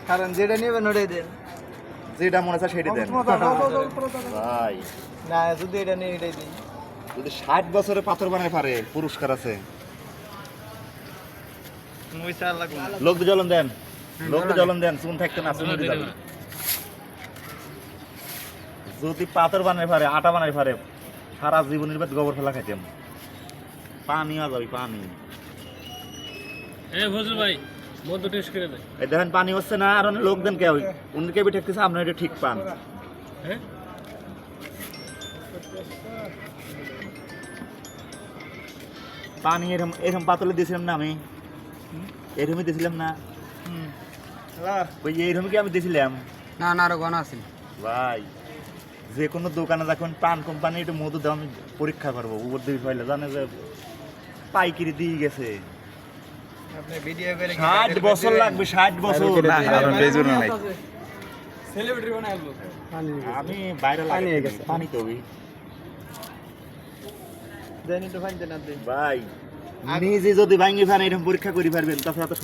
কারণ যেটা নেবেন ওটাই দেন। যেটা মনে হয় সেটা দেন ভাই। না যদি এটা নিয়ে এটাই দিই। যদি 60 বছরে পাথর বানায় পারে পুরস্কার আছে। লোক জ্বলন দেন, লোক জ্বলন দেন, চুন থাকতে না চুন দিতে যাবে। যদি পাথর বানায় পারে, আটা বানায় পারে, সারা জীবনের বাদ গোবর ফেলা খাইতাম। পানি আ যাবে পানি। ফজল ভাই মদ টেস্ট করে দেয়। এই দেখেন পানি হচ্ছে না, আর লোক দেন কে উনকে বি ঠেকতেছে, আপনার এটা ঠিক পান। হ্যাঁ পানি এরকম এরকম পাতলে দিয়েছিলাম না আমি, এরকমই দিয়েছিলাম না ওই এইরকম কি আমি দিয়েছিলাম? না না আরো গণ আছে ভাই যে কোনো দোকানে যখন পান কোম্পানি একটু মধু দাম পরীক্ষা করবো, উপর দিকে পাইলে জানে যে পাইকারি দিয়ে গেছে। আপনি ভিডিও করে 60 বছর লাগবে, 60 বছর। সেলিব্রিটি বানাইলো আমি বাইরে পানি হয়ে লাগে গেছে। পানি তো ওই দেন একটু ফাইন দেন আপনি। ভাই নিজে যদি ভাঙি ফেন এরকম পরীক্ষা করি পারবেন তাছাড়া তো